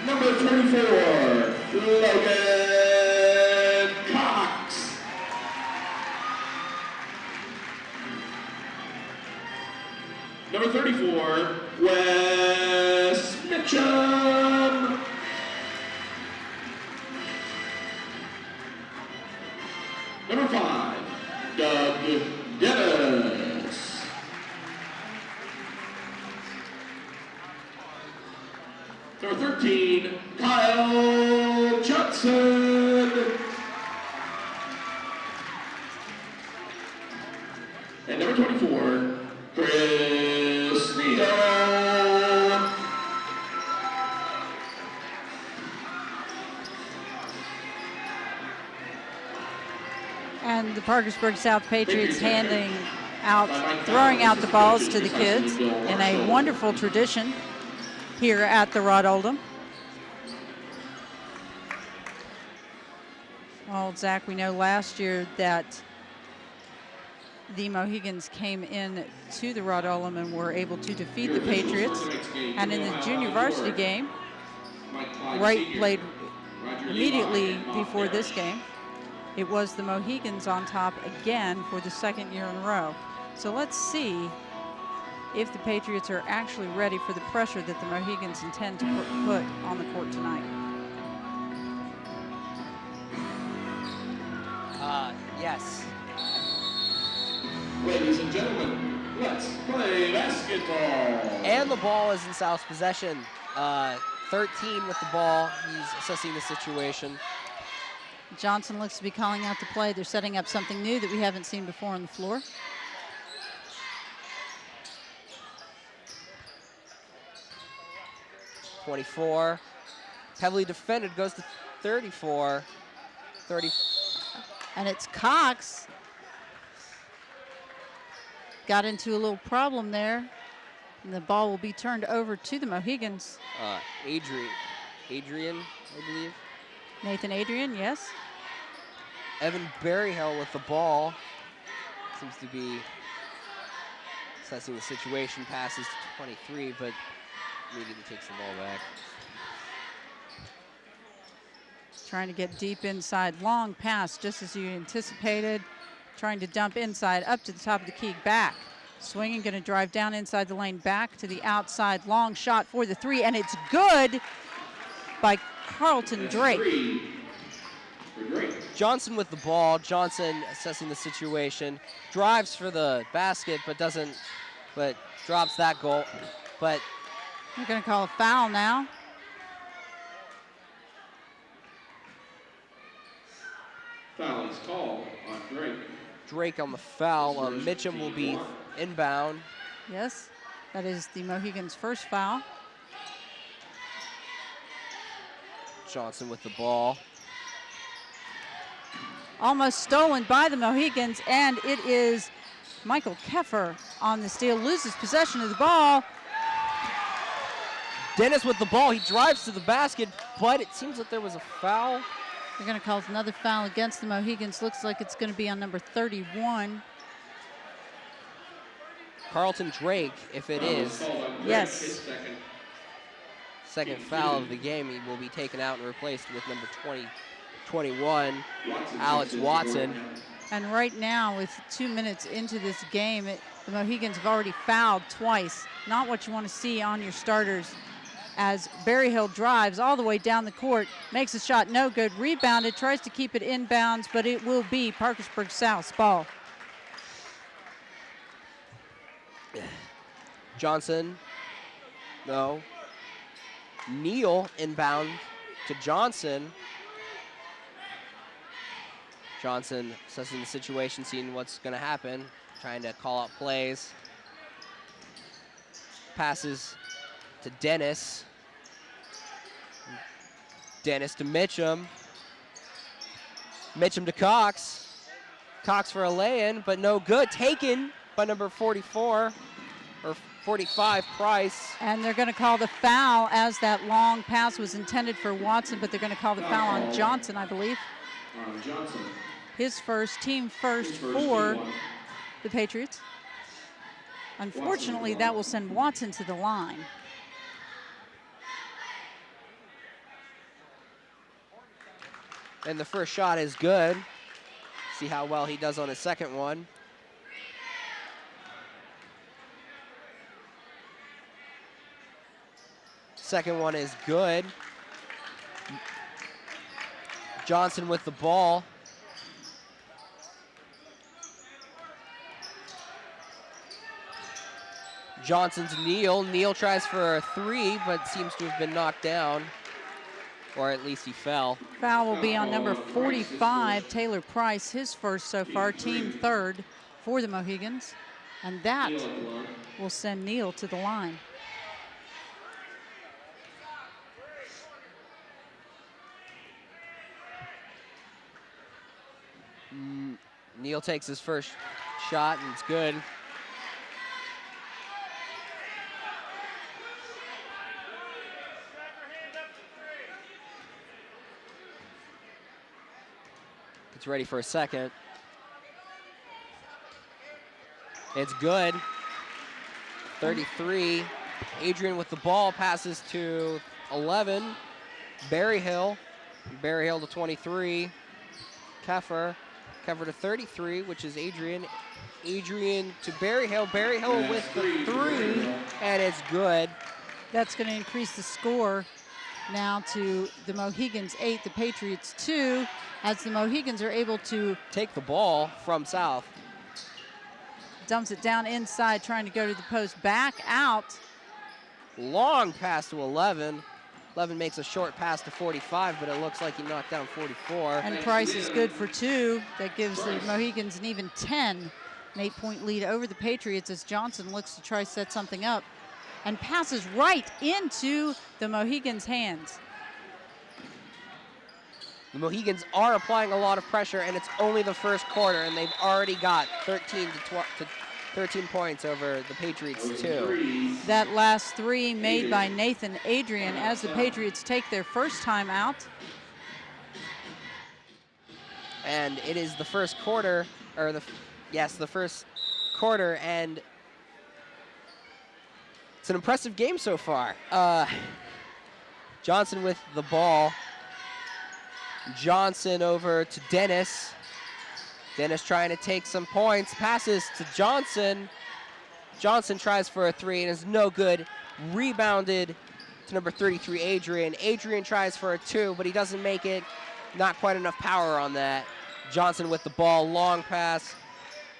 Number 24, Logan Cox. Number 34, Wes Mitchum. Number 5, Doug Dennis. Number 13, Kyle Johnson. And number 24, Chris Neal. And the Parkersburg South Patriots throwing out the balls to the kids in a wonderful tradition here at the Rod Oldham. Well, Zach, we know last year that the Mohigans came in to the Rod Oldham and were able to defeat the Patriots. And in the junior varsity game, Wright played immediately before this game. It was the Mohigans on top again for the second year in a row. So let's see if the Patriots are actually ready for the pressure that the Mohigans intend to put on the court tonight. Yes. Ladies and gentlemen, let's play basketball. And the ball is in South's possession. 13 with the ball. He's assessing the situation. Johnson looks to be calling out the play. They're setting up something new that we haven't seen before on the floor. .24, heavily defended, goes to 34, 30. And it's Cox. Got into a little problem there. And the ball will be turned over to the Mohigans. Adrian, I believe. Nathan Adrian, yes. Evan Berryhill with the ball. Seems to be assessing the situation, passes to 23, but immediately takes the ball back. Trying to get deep inside, long pass, just as you anticipated. Trying to dump inside, up to the top of the key, back. Swinging, gonna drive down inside the lane, back to the outside, long shot for the three, and it's good by Carlton Drake. Johnson with the ball. Johnson assessing the situation, drives for the basket, but drops that goal. But they're gonna call a foul now. Foul is called on Drake. Drake on the foul. Mitchum will be inbound. Yes, that is the Mohigans' first foul. Johnson with the ball. Almost stolen by the Mohigans, and it is Michael Keffer on the steal, loses possession of the ball. Dennis with the ball, he drives to the basket, but it seems that there was a foul. They're gonna call another foul against the Mohigans. Looks like it's gonna be on number 31. Carlton Drake, if it is. Yes. Second foul of the game. He will be taken out and replaced with number 21, Alex Watson. And right now, with 2 minutes into this game, the Mohigans have already fouled twice. Not what you want to see on your starters. As Berryhill drives all the way down the court, makes a shot, no good, rebounded, tries to keep it inbounds, but it will be Parkersburg South's ball. Johnson, no. Neal inbound to Johnson. Johnson assessing the situation, seeing what's going to happen, trying to call out plays. Passes to Dennis. Dennis to Mitchum. Mitchum to Cox. Cox for a lay-in, but no good. Taken by number 44, or 45, Price. And they're going to call the foul, as that long pass was intended for Watson, but they're going to call the foul on Johnson, I believe. Johnson. His first, team first for the Patriots. Unfortunately, that will send Watson to the line. And the first shot is good. See how well he does on his second one. Second one is good. Johnson with the ball. Johnson to Neal. Neal tries for a three, but seems to have been knocked down. Or at least he fell. Foul will be on number 45, Taylor Price, his first so far, team third for the Mohigans. And that will send Neal to the line. Neal takes his first shot, and it's good. Gets ready for a second. It's good. 33. Adrian with the ball, passes to 11. Berryhill. Berryhill to 23. Keffer to 33, which is Adrian. Adrian to Berryhill. Berryhill with the three, and it's good. That's going to increase the score now to the Mohigans 8, the Patriots 2, as the Mohigans are able to take the ball from South. Dumps it down inside, trying to go to the post. Back out. Long pass to 11. 11 makes a short pass to 45, but it looks like he knocked down 44. And Price is good for two. That gives the Mohigans an even 10. An 8-point lead over the Patriots as Johnson looks to try to set something up and passes right into the Mohigans' hands. The Mohigans are applying a lot of pressure, and it's only the first quarter, and they've already got 13 points over the Patriots 2. That last three made by Nathan Adrian as the Patriots take their first time out. And it is the first quarter, or the first quarter, and it's an impressive game so far. Johnson with the ball. Johnson over to Dennis. Dennis trying to take some points. Passes to Johnson. Johnson tries for a three and is no good. Rebounded to number 33, Adrian. Adrian tries for a two, but he doesn't make it. Not quite enough power on that. Johnson with the ball. Long pass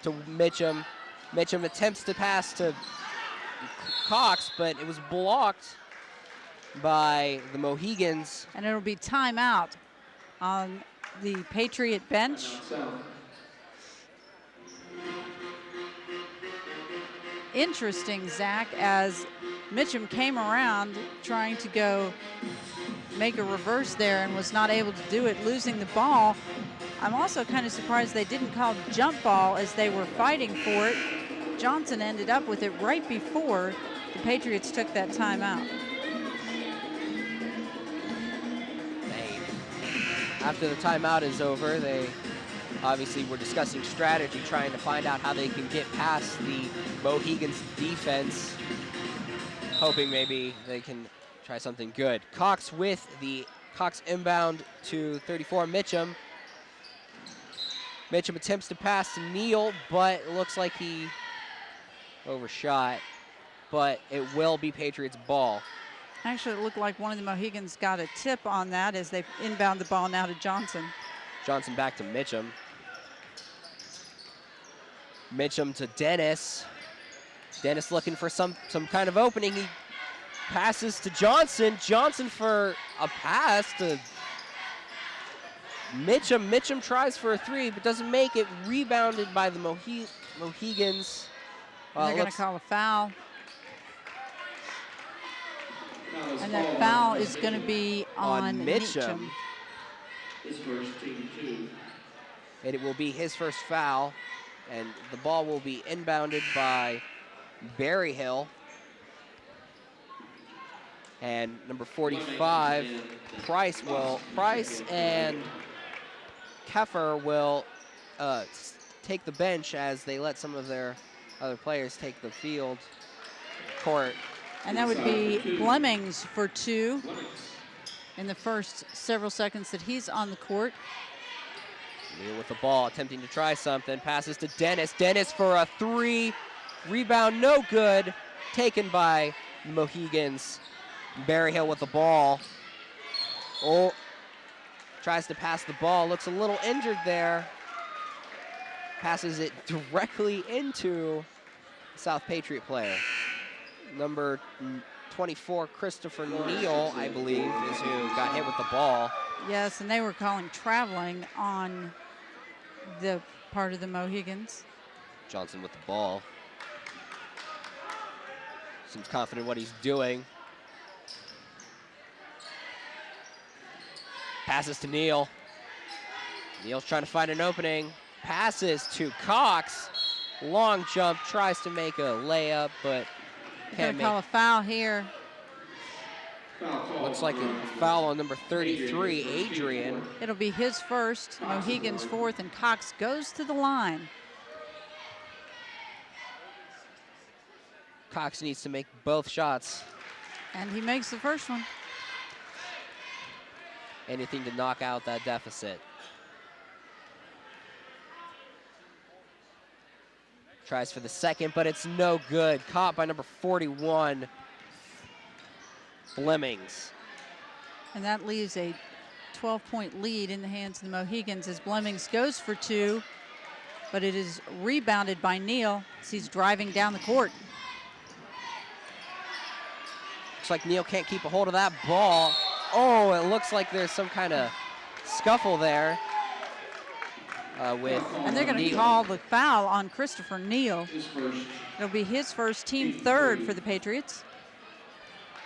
to Mitchum. Mitchum attempts to pass to Cox, but it was blocked by the Mohigans. And it'll be timeout on the Patriot bench. Interesting, Zach, as Mitchum came around trying to go make a reverse there and was not able to do it, losing the ball. I'm also kind of surprised they didn't call jump ball as they were fighting for it. Johnson ended up with it right before the Patriots took that timeout. After the timeout is over, they obviously were discussing strategy, trying to find out how they can get past the Mohigans defense, hoping maybe they can try something good. Cox inbound to 34, Mitchum. Mitchum attempts to pass to Neal, but it looks like he overshot, but it will be Patriots ball. Actually, it looked like one of the Mohigans got a tip on that as they inbound the ball now to Johnson. Johnson back to Mitchum. Mitchum to Dennis. Dennis looking for some kind of opening. He passes to Johnson. Johnson for a pass to Mitchum. Mitchum tries for a three, but doesn't make it. Rebounded by the Mohigans. They're going to call a foul. And that foul is going to be on Mitchum. His first, team 2. And it will be his first foul. And the ball will be inbounded by Berryhill. And number 45, Price and Keffer will take the bench as they let some of their other players take the field court. And that would be Flemings for two. in the first several seconds that he's on the court. Neal with the ball, attempting to try something. Passes to Dennis. Dennis for a 3. Rebound, no good. Taken by the Mohigans. Berryhill with the ball. Oh, tries to pass the ball. Looks a little injured there. Passes it directly into the South Patriot player. Number 24, Christopher Neal, I believe, is who got hit with the ball. Yes, and they were calling traveling on the part of the Mohigans. Johnson with the ball. Seems confident in what he's doing. Passes to Neal. Neal's trying to find an opening. Passes to Cox. Long jump, tries to make a layup, but They're going to call a foul here. Looks like a foul on number 33, Adrian. It'll be his first, Mohigans fourth, and Cox goes to the line. Cox needs to make both shots. And he makes the first one. Anything to knock out that deficit. Tries for the second, but it's no good. Caught by number 41, Flemings. And that leaves a 12-point lead in the hands of the Mohigans as Flemings goes for 2, but it is rebounded by Neal as he's driving down the court. Looks like Neal can't keep a hold of that ball. Oh, it looks like there's some kind of scuffle there. And they're going to call the foul on Christopher Neal. It'll be his first, team third for the Patriots.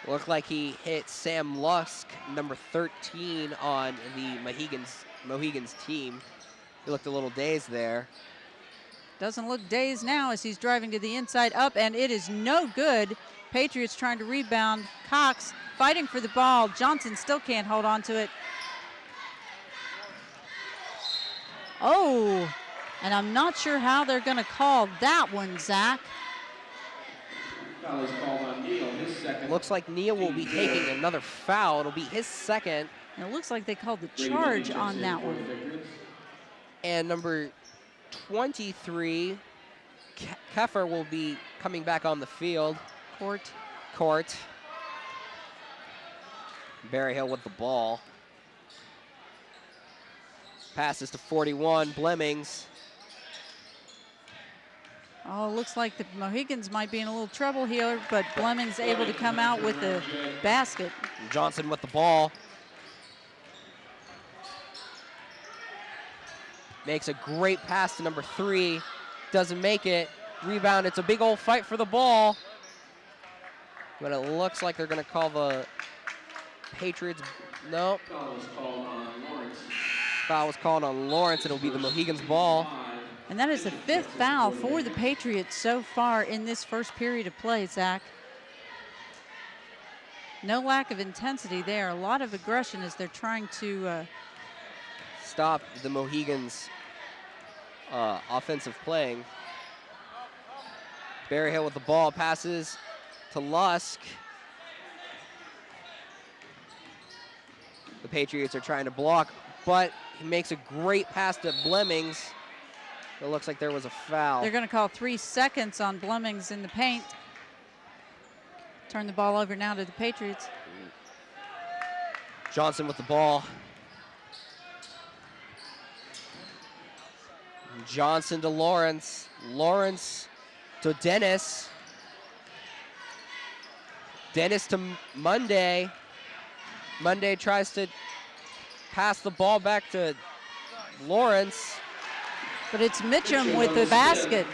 Looked like he hit Sam Lusk, number 13 on the Mohigans team. He looked a little dazed there. Doesn't look dazed now as he's driving to the inside up, and it is no good. Patriots trying to rebound. Cox fighting for the ball. Johnson still can't hold on to it. Oh, and I'm not sure how they're going to call that one, Zach. Foul is called on Neal, his second. Looks like Neal will be taking another foul. It'll be his second. And it looks like they called the charge on that one. And number 23, Keffer, will be coming back on the field. Court. Berryhill with the ball. Passes to 41, Flemings. Oh, looks like the Mohigans might be in a little trouble here, but Fleming's able to come out with the basket. Johnson with the ball. Makes a great pass to number 3. Doesn't make it. Rebound. It's a big old fight for the ball. But it looks like they're going to call the Patriots. No. Foul was called on Lawrence. Foul was called on Lawrence. It'll be the Mohigans' ball. And that is the 5th foul for the Patriots so far in this first period of play, Zach. No lack of intensity there. A lot of aggression as they're trying to stop the Mohigans' offensive playing. Berryhill with the ball, passes to Lusk. The Patriots are trying to block, but he makes a great pass to Flemings. It looks like there was a foul. They're going to call 3 seconds on Flemings in the paint. Turn the ball over now to the Patriots. Johnson with the ball. Johnson to Lawrence. Lawrence to Dennis. Dennis to Monday. Monday tries to pass the ball back to Lawrence. But it's Mitchum with the basket.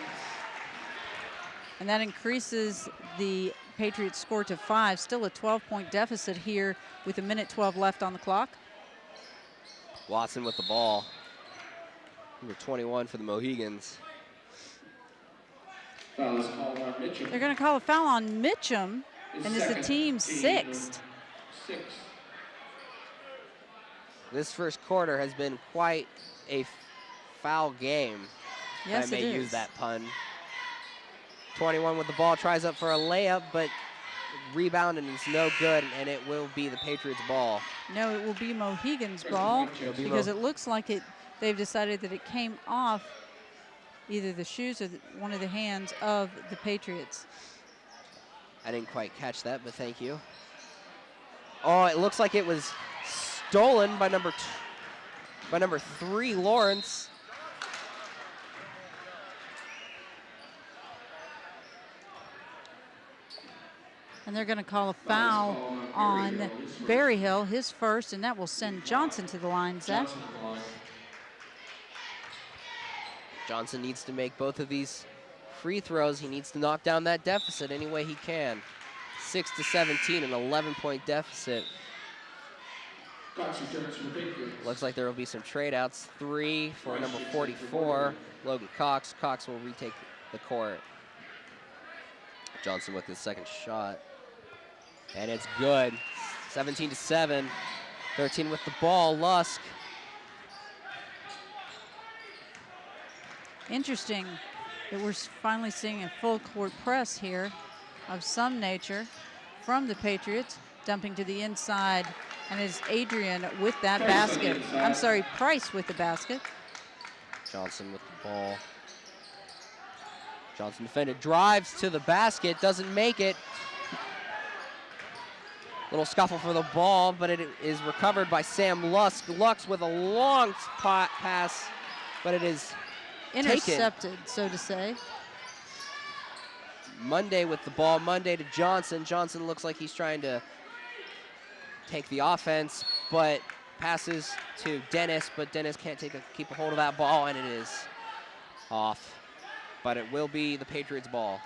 And that increases the Patriots score to 5. Still a 12-point deficit here with 1:12 left on the clock. Watson with the ball. Number 21 for the Mohigans. Foul is called on Mitchum. They're going to call a foul on Mitchum, and it's the team's 6th. This first quarter has been quite a foul game. Yes, I may it is. use that pun. 21 with the ball, tries up for a layup, but Rebound, and it's no good, and it will be the Patriots' ball. No, it will be Mohegan's ball because it looks like they've decided that it came off either the shoes or one of the hands of the Patriots. I didn't quite catch that, but thank you. Oh, it looks like it was stolen by number 3, Lawrence. And they're going to call a foul on Berryhill, his first, and that will send Johnson to the line, Zach. Johnson needs to make both of these free throws. He needs to knock down that deficit any way he can. 6-17, an 11-point deficit. Looks like there will be some trade outs. 3 for number 44, Logan Cox. Cox will retake the court. Johnson with his second shot. And it's good. 17-7. 13 with the ball, Lusk. Interesting that we're finally seeing a full court press here of some nature from the Patriots, dumping to the inside, and it's Adrian with that basket. I'm sorry, Price with the basket. Johnson with the ball. Johnson defended, drives to the basket, doesn't make it. Little scuffle for the ball, but it is recovered by Sam Lusk. Lusk with a long pass, but it is intercepted, taken. So to say. Monday with the ball, Monday to Johnson. Johnson looks like he's trying to take the offense, but passes to Dennis, but Dennis can't keep a hold of that ball, and it is off. But it will be the Patriots' ball.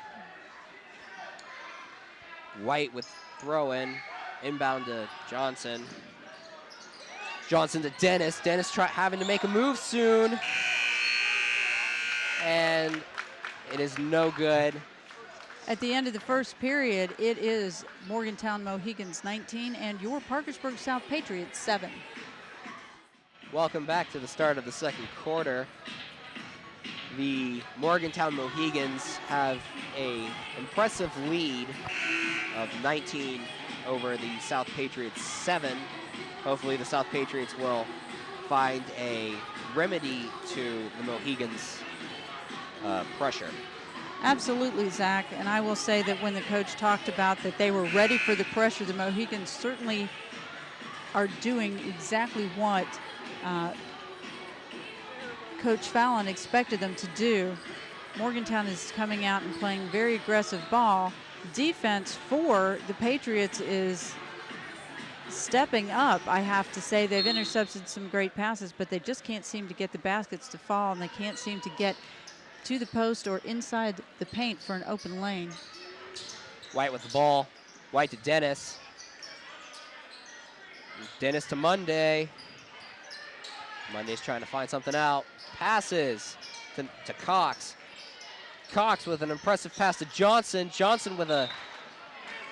White with throw-in, inbound to Johnson. Johnson to Dennis. Dennis having to make a move soon. And it is no good. At the end of the first period, it is Morgantown Mohigans 19 and your Parkersburg South Patriots 7. Welcome back to the start of the second quarter. The Morgantown Mohigans have an impressive lead of 19 over the South Patriots 7. Hopefully the South Patriots will find a remedy to the Mohigans' pressure. Absolutely, Zach, and I will say that when the coach talked about that they were ready for the pressure, the Mohigans certainly are doing exactly what Coach Fallon expected them to do. Morgantown is coming out and playing very aggressive ball. Defense for the Patriots is stepping up, I have to say. They've intercepted some great passes, but they just can't seem to get the baskets to fall, and they can't seem to get to the post or inside the paint for an open lane. White with the ball. White to Dennis. Dennis to Monday. Monday's trying to find something out. Passes to Cox. Cox with an impressive pass to Johnson. Johnson with a...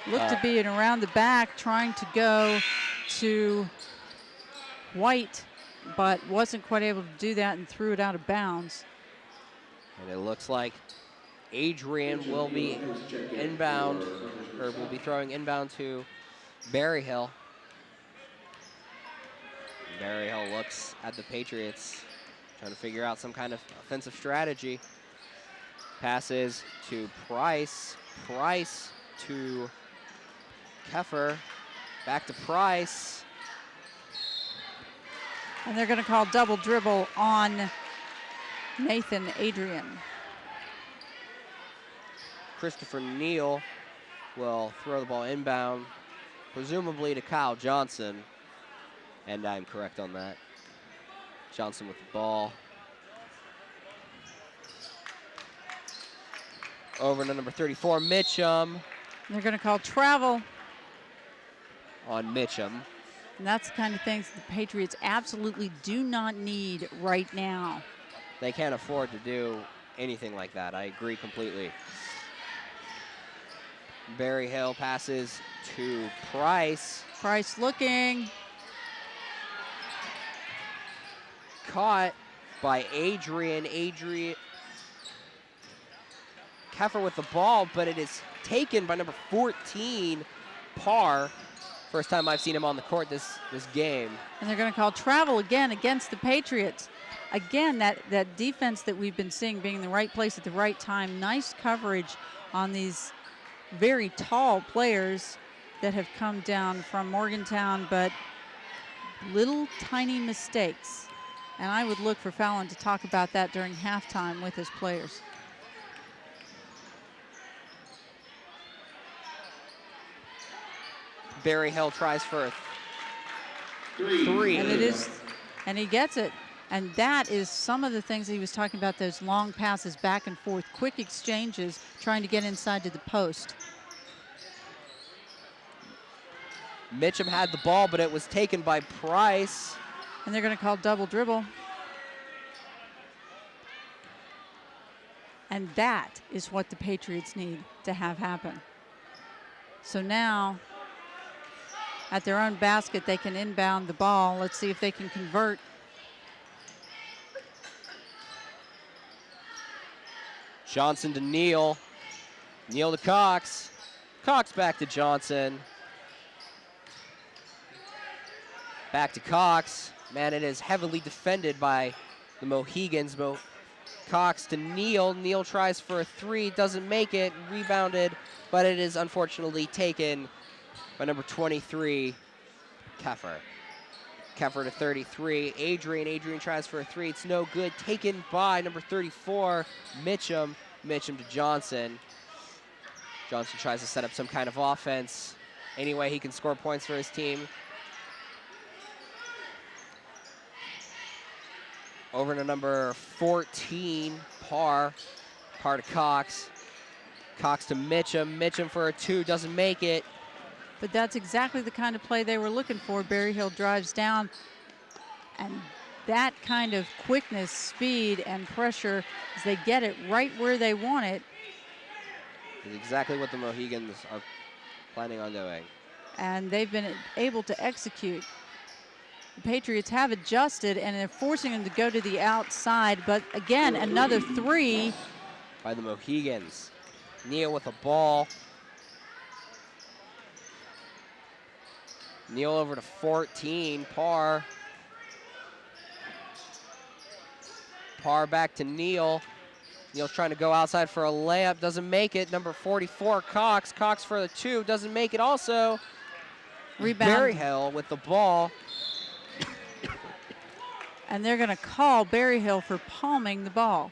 Looked to be an around the back, trying to go to White, but wasn't quite able to do that and threw it out of bounds. And it looks like Adrian will be inbound, or will be throwing inbound to Berryhill. Berryhill looks at the Patriots, trying to figure out some kind of offensive strategy. Passes to Price. Price to Keffer. Back to Price. And they're going to call double dribble on Nathan Adrian. Christopher Neal will throw the ball inbound, presumably to Kyle Johnson. And I'm correct on that. Johnson with the ball. Over to number 34, Mitchum. They're going to call travel on Mitchum. And that's the kind of things the Patriots absolutely do not need right now. They can't afford to do anything like that. I agree completely. Berryhill passes to Price. Price looking. Caught by Adrian. Keffer with the ball, but it is taken by number 14, Parr. First time I've seen him on the court this game. And they're going to call travel again against the Patriots. Again, that defense that we've been seeing being in the right place at the right time. Nice coverage on these very tall players that have come down from Morgantown, but little tiny mistakes. And I would look for Fallon to talk about that during halftime with his players. Berryhill tries for a three. And he gets it. And that is some of the things he was talking about, those long passes back and forth, quick exchanges, trying to get inside to the post. Mitchum had the ball, but it was taken by Price. And they're going to call double dribble. And that is what the Patriots need to have happen. So now, at their own basket, they can inbound the ball. Let's see if they can convert. Johnson to Neal. Neal to Cox. Cox back to Johnson. Back to Cox. Man, it is heavily defended by the Mohigans. Cox to Neal. Neal tries for a three, doesn't make it. Rebounded, but it is unfortunately taken by number 23, Keffer. Keffer to 33. Adrian tries for a three. It's no good. Taken by number 34, Mitchum. Mitchum to Johnson. Johnson tries to set up some kind of offense. Any way he can score points for his team. Over to number 14, Parr. Parr to Cox. Cox to Mitchum. Mitchum for a two, doesn't make it. But that's exactly the kind of play they were looking for. Berryhill drives down, and that kind of quickness, speed, and pressure as they get it right where they want it. Is exactly what the Mohigans are planning on doing. And they've been able to execute. The Patriots have adjusted, and they're forcing them to go to the outside. But again, another three. By the Mohigans. Neal with the ball. Neal over to 14, Parr. Parr back to Neal. Neal's trying to go outside for a layup, doesn't make it. Number 44, Cox. Cox for the two, doesn't make it also. Rebound. Berryhill with the ball. And they're going to call Berryhill for palming the ball.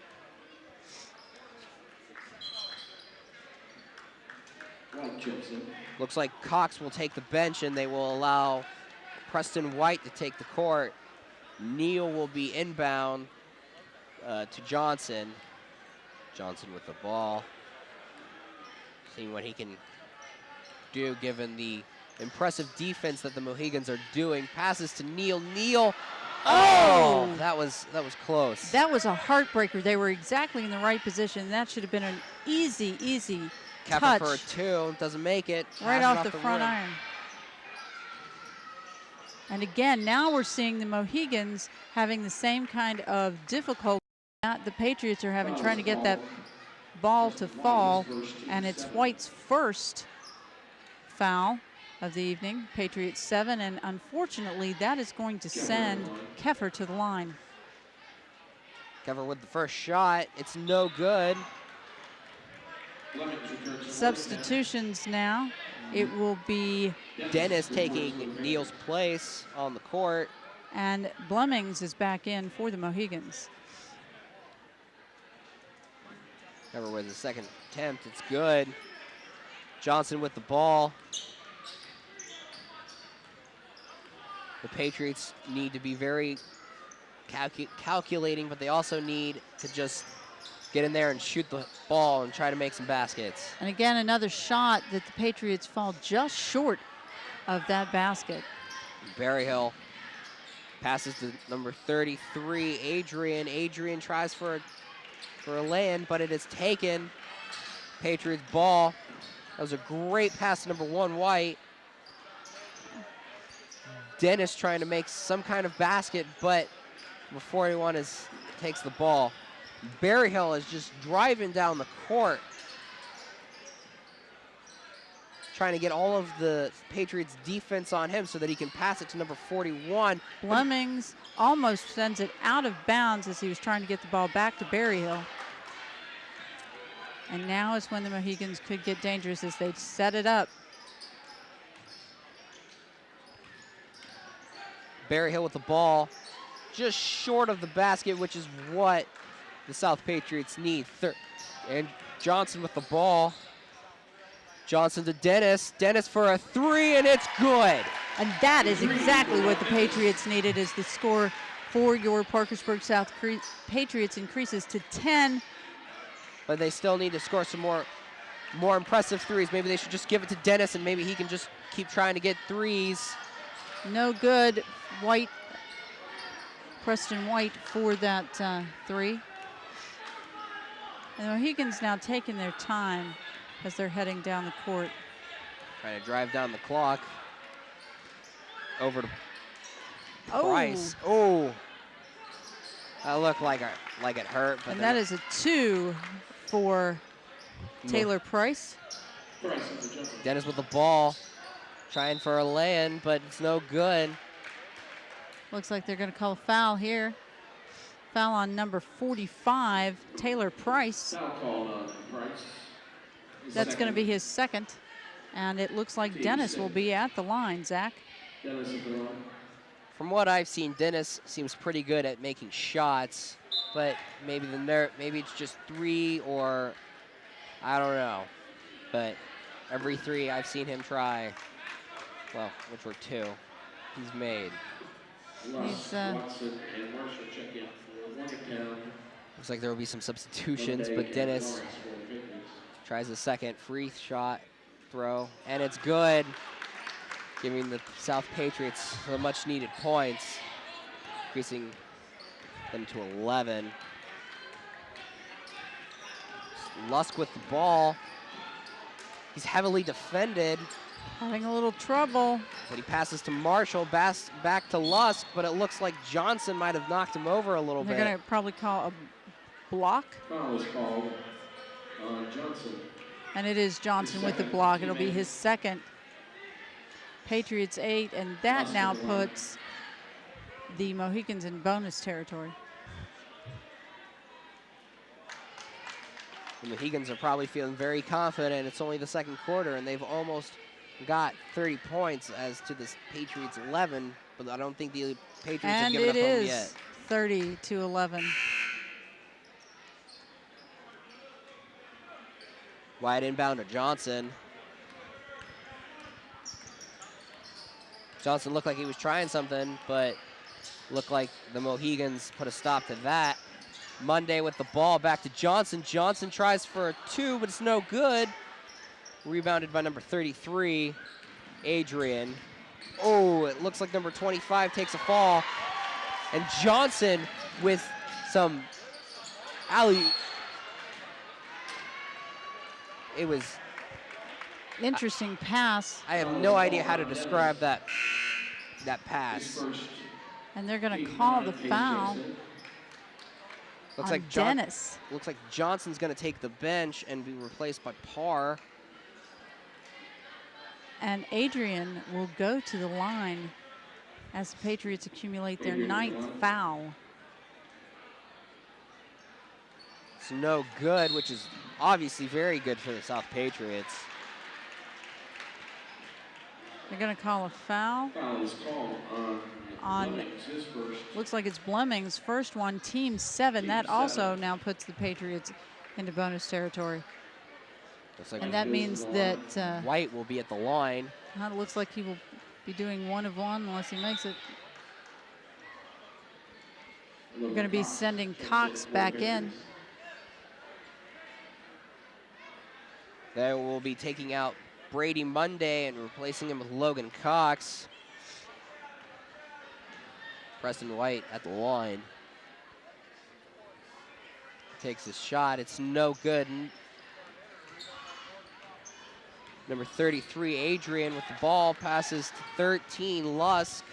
Looks like Cox will take the bench, and they will allow Preston White to take the court. Neal will be inbound to Johnson. Johnson with the ball. Seeing what he can do given the impressive defense that the Mohigans are doing. Passes to Neal. Neal. Oh, that was close. That was a heartbreaker. They were exactly in the right position. That should have been an easy Keffer touch. for a two, doesn't make it. Right off the front iron. And again, now we're seeing the Mohigans having the same kind of difficulty that the Patriots are having, trying to get that ball to fall. And it's White's first foul of the evening. Patriots 7, and unfortunately that is going to send Keffer to the line. Keffer with the first shot. It's no good. Substitutions now. It will be Dennis taking Neal's place on the court. And Blemmings is back in for the Mohigans. Keffer with the second attempt. It's good. Johnson with the ball. The Patriots need to be very calculating, but they also need to just get in there and shoot the ball and try to make some baskets. And again, another shot that the Patriots fall just short of that basket. Berryhill passes to number 33, Adrian. Adrian tries for a lay-in, but it is taken. Patriots ball. That was a great pass to number 1, White. Dennis trying to make some kind of basket, but number 41 takes the ball. Berryhill is just driving down the court. trying to get all of the Patriots defense on him so that he can pass it to number 41. Flemings almost sends it out of bounds as he was trying to get the ball back to Berryhill. And now is when the Mohigans could get dangerous as they set it up. Berryhill with the ball, just short of the basket, which is what the South Patriots need. And Johnson with the ball. Johnson to Dennis. Dennis for a three, and it's good. And that is exactly what the Patriots needed, as the score for your Parkersburg South Patriots increases to 10. But they still need to score some more impressive threes. Maybe they should just give it to Dennis, and maybe he can just keep trying to get threes. No good. White, Preston White for that three. And the Mohigans now taking their time as they're heading down the court. Trying to drive down the clock. Over to Oh. Price. Oh. That looked like it hurt. But And that is a 2 for Taylor Price. Dennis with the ball. Trying for a lay-in, but it's no good. Looks like they're going to call a foul here. Foul on number 45, Taylor Price. Foul called on Price. That's going to be his second. And it looks like Dennis will be at the line, Zach. Dennis at the line. From what I've seen, Dennis seems pretty good at making shots, but maybe maybe it's just 3, or I don't know. But every 3 I've seen him try, well, which were 2, he's made. Watson and Marshall check in for Morgantown. Looks like there will be some substitutions, but Dennis tries a second free shot throw, and it's good, giving the South Patriots the much-needed points, increasing them to 11. Lusk with the ball. He's heavily defended. Having a little trouble. But he passes to Marshall, back to Lusk, but it looks like Johnson might have knocked him over a little bit. They're going to probably call a block. Foul is called on Johnson. And it is Johnson with the block. It'll be his second. Patriots 8, and that now puts the Mohigans in bonus territory. The Mohigans are probably feeling very confident. It's only the second quarter, and they've almost got 30 points as to this Patriots 11, but I don't think the Patriots have given up on them yet. And it is 30-11. Wide inbound to Johnson. Johnson looked like he was trying something, but looked like the Mohigans put a stop to that. Monday with the ball, back to Johnson. Johnson tries for a 2, but it's no good. Rebounded by number 33, Adrian. Oh, it looks like number 25 takes a fall. And Johnson with some it was interesting pass. I have no idea how to describe that pass. And they're going to call the foul Looks on like Dennis. Looks like Johnson's going to take the bench and be replaced by Parr. And Adrian will go to the line as the Patriots accumulate their 9th foul. It's no good, which is obviously very good for the South Patriots. They're going to call a foul Foul is called on Flemings, his first. Looks like it's Fleming's first one, team 7. That also now puts the Patriots into bonus territory. Looks like And that means that White will be at the line. it looks like he will be doing 1 of 1 unless he makes it. We're going to be sending Cox back in. They will be taking out Brady Monday and replacing him with Logan Cox. Preston White at the line. Takes his shot. It's no good. Number 33, Adrian with the ball. Passes to 13, Lusk.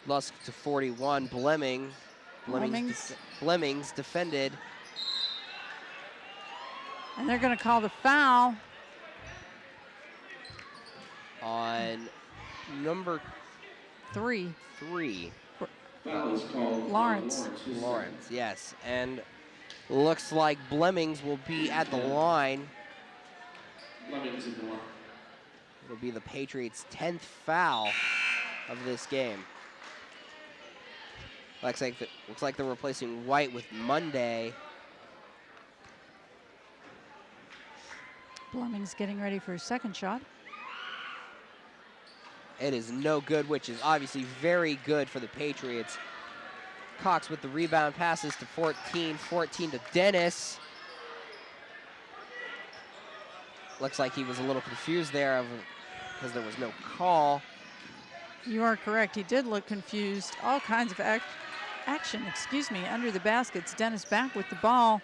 Lusk to 41, Flemings defended. And they're going to call the foul on number 3. 3. Foul is called Lawrence. Lawrence, yes. And looks like Blemmings will be at the line. Blemmings at the line. It'll be the Patriots' 10th foul of this game. Looks like they're replacing White with Monday. Blemmings getting ready for his second shot. It is no good, which is obviously very good for the Patriots. Cox with the rebound, passes to 14 to Dennis. Looks like he was a little confused there because there was no call. You are correct. He did look confused. All kinds of action, under the baskets. Dennis back with the ball.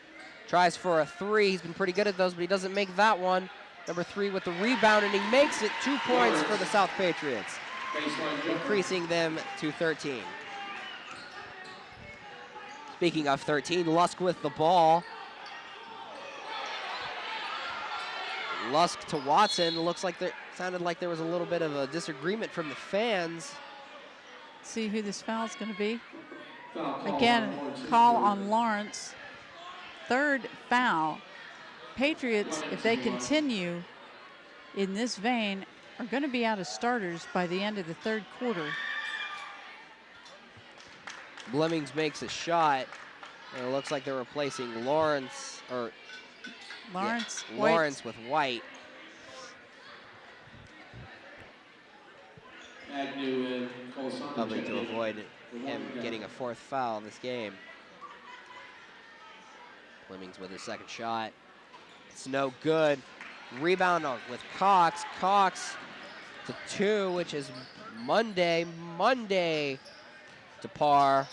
Tries for a 3. He's been pretty good at those, but he doesn't make that one. Number 3 with the rebound, and he makes it 2 points for the South Patriots, increasing them to 13. Speaking of 13, Lusk with the ball. Lusk to Watson. Looks like sounded like there was a little bit of a disagreement from the fans. See who this foul's going to be. Again, call on Lawrence. 3rd foul. Patriots, if they continue in this vein, are going to be out of starters by the end of the 3rd quarter. Blemmings makes a shot, and it looks like they're replacing Lawrence with White. Agnew and Colasano Probably check to in. avoid him getting a 4th foul in this game. Blemmings with his second shot. It's no good. Rebound with Cox. Cox to 2, which is Monday. Monday to Parr.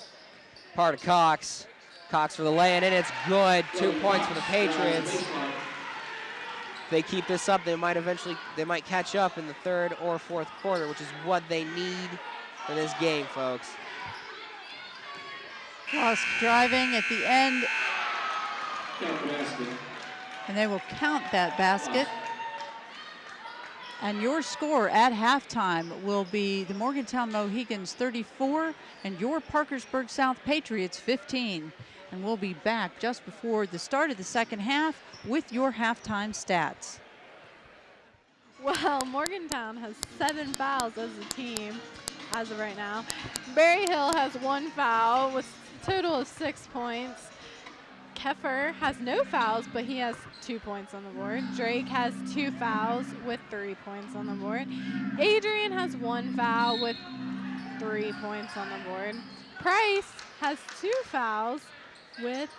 Parr to Cox. Cox for the lay-in, and it's good. 2 points for the Patriots. If they keep this up, they might catch up in the 3rd or 4th quarter, which is what they need for this game, folks. Lusk driving at the end, Count the basket. and they will count that basket. And your score at halftime will be the Morgantown Mohigans 34 and your Parkersburg South Patriots 15. And we'll be back just before the start of the second half with your halftime stats. Well, Morgantown has 7 fouls as a team as of right now. Berry Hill has 1 foul with a total of 6 points. Keffer has no fouls, but he has 2 points on the board. Drake has 2 fouls with 3 points on the board. Adrian has 1 foul with 3 points on the board. Price has 2 fouls with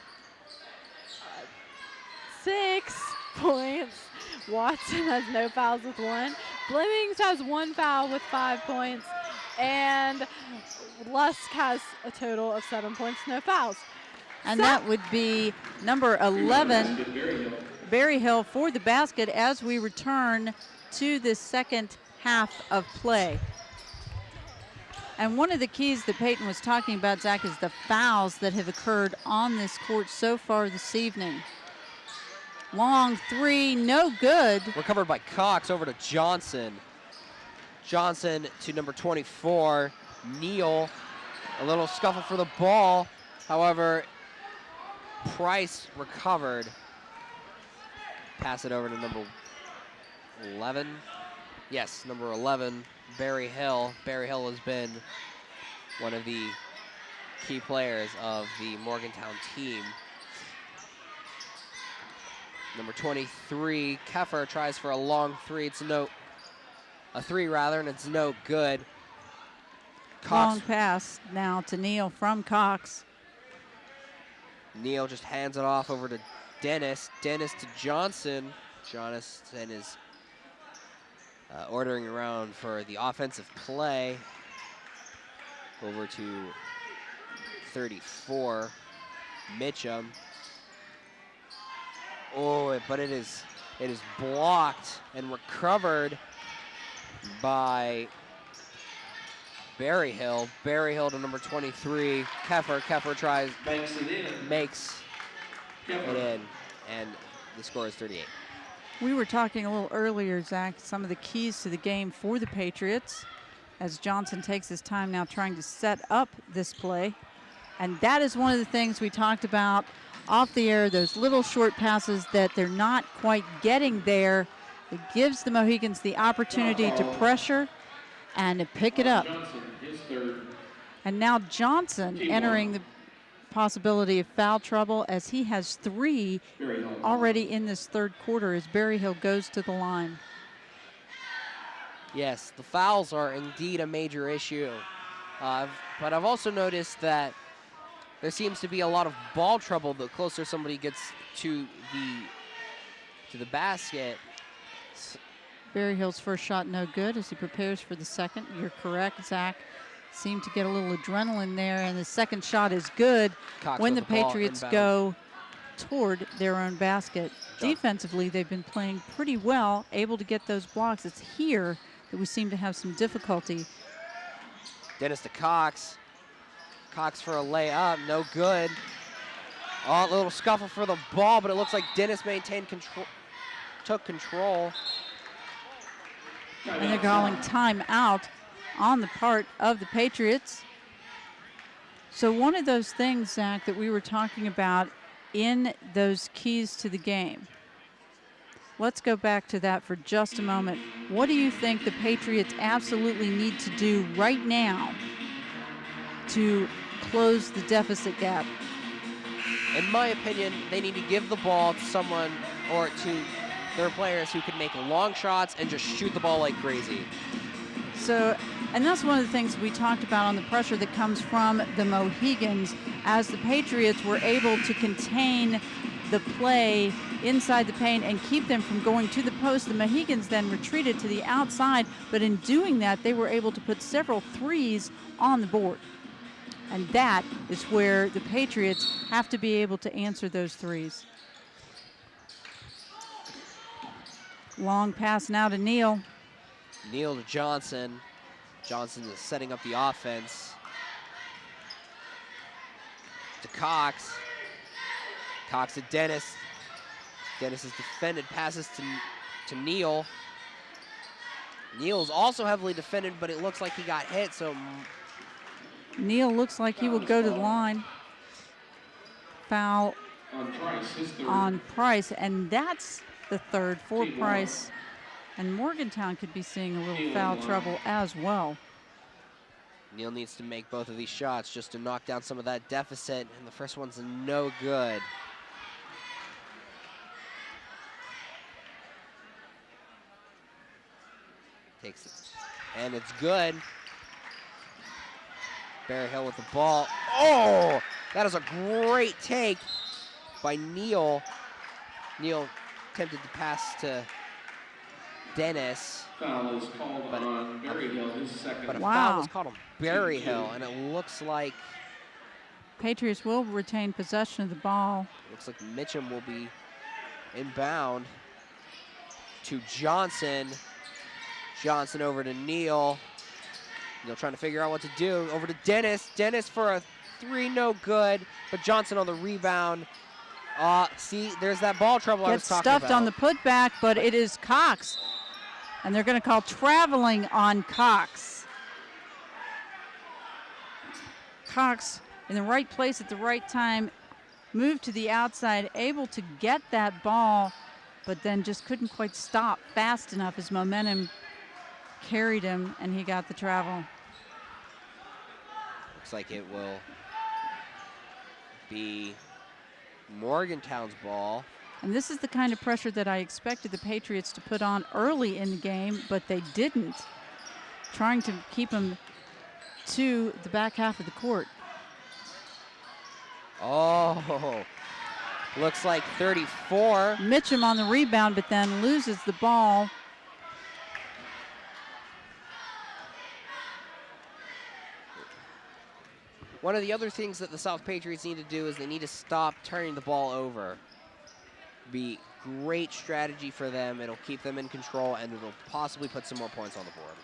6 points. Watson has no fouls with 1. Blemmings has 1 foul with 5 points. And Lusk has a total of 7 points, no fouls. And that would be number 11, Berry Hill, for the basket as we return to the second half of play. And one of the keys that Peyton was talking about, Zach, is the fouls that have occurred on this court so far this evening. Long 3, no good. Recovered by Cox, over to Johnson. Johnson to number 24, Neal. A little scuffle for the ball. However, Price recovered. Pass it over to number 11. Yes, number 11, Berry Hill. Berry Hill has been one of the key players of the Morgantown team. Number 23, Keffer, tries for a long 3. A 3 rather, and it's no good. Cox. Long pass now to Neal from Cox. Neal just hands it off over to Dennis. Dennis to Johnson. Johnson is ordering around for the offensive play. Over to 34, Mitchum. Oh, but it is blocked and recovered by Berry Hill. Berry Hill to number 23, Keffer. Keffer makes it in, and the score is 38. We were talking a little earlier, Zach, some of the keys to the game for the Patriots as Johnson takes his time now trying to set up this play. And that is one of the things we talked about off the air, those little short passes that they're not quite getting there. It gives the Mohigans the opportunity to pressure and to pick it up. And now Johnson entering the possibility of foul trouble as he has 3 already in this third quarter as Berryhill goes to the line. Yes, the fouls are indeed a major issue. But I've also noticed that there seems to be a lot of ball trouble the closer somebody gets to the basket. Berryhill's first shot no good as he prepares for the second. You're correct, Zach. Seemed to get a little adrenaline there, and the second shot is good when the Patriots go toward their own basket. Defensively, they've been playing pretty well, able to get those blocks. It's here that we seem to have some difficulty. Dennis to Cox. Cox for a layup, no good. Oh, a little scuffle for the ball, but it looks like Dennis maintained control, took control. And they're calling timeout on the part of the Patriots. So one of those things, Zach, that we were talking about in those keys to the game. Let's go back to that for just a moment. What do you think the Patriots absolutely need to do right now to close the deficit gap? In my opinion, they need to give the ball to someone or to their players who can make long shots and just shoot the ball like crazy. So, and that's one of the things we talked about on the pressure that comes from the Mohigans as the Patriots were able to contain the play inside the paint and keep them from going to the post. The Mohigans then retreated to the outside, but in doing that, they were able to put several threes on the board. And that is where the Patriots have to be able to answer those threes. Long pass now to Neal. Neal to Johnson. Johnson is setting up the offense. To Cox. Cox to Dennis. Dennis is defended, passes to Neal. Neal's also heavily defended, but it looks like he got hit, so Neal looks like he will go to the line. Foul on Price, and that's the third for Price. And Morgantown could be seeing a little foul trouble as well. Neal needs to make both of these shots just to knock down some of that deficit, and the first one's no good. Takes it, and it's good. Berryhill with the ball. Oh, that is a great take by Neal. Neal attempted to pass to Dennis. Foul is called on Berryhill, his second. But a Wow. foul was called on Berryhill, and it looks like Patriots will retain possession of the ball. Mitchum will be inbound to Johnson. Johnson over to Neal. Neal trying to figure out what to do. Over to Dennis. Dennis for a three, no good. But Johnson on the rebound. See, there's that ball trouble I was Gets talking stuffed about. on the putback, but it is Cox. And they're going to call traveling on Cox. Cox in the right place at the right time. Moved to the outside, able to get that ball, but then just couldn't quite stop fast enough. His momentum carried him, and he got the travel. Looks like it will be Morgantown's ball. And this is the kind of pressure that I expected the Patriots to put on early in the game, but they didn't. Trying to keep them to the back half of the court. Oh, looks like 34. Mitchum on the rebound, but then loses the ball. One of the other things that the South Patriots need to do is they need to stop turning the ball over. Be great strategy for them. It'll keep them in control, and it'll possibly put some more points on the board.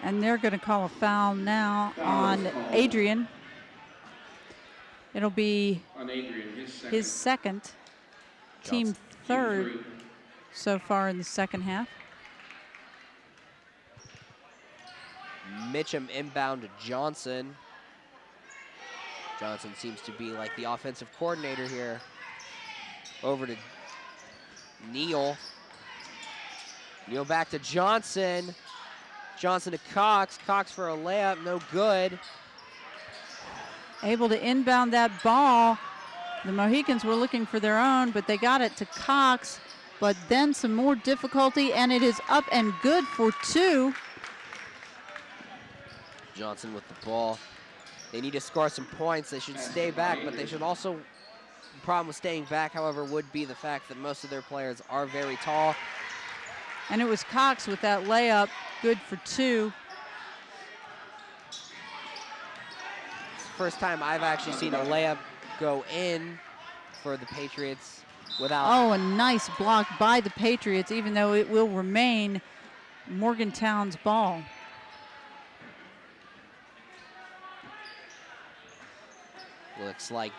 And they're going to call a foul now on Adrian. It'll be On Adrian, his second, team Johnson. third Team so far in the second half. Mitchum inbound to Johnson. Johnson seems to be like the offensive coordinator here. Over to Neal. Neal back to Johnson. Johnson to Cox. Cox for a layup, no good. Able to inbound that ball. The Mohicans were looking for their own, but they got it to Cox. But then some more difficulty, and it is up and good for two. Johnson with the ball. They need to score some points. They should stay back, but they should also, the problem with staying back, however, would be the fact that most of their players are very tall. And it was Cox with that layup, good for two. It's the first time I've actually seen a layup go in for the Patriots without. Oh, a nice block by the Patriots, even though it will remain Morgantown's ball. Looks like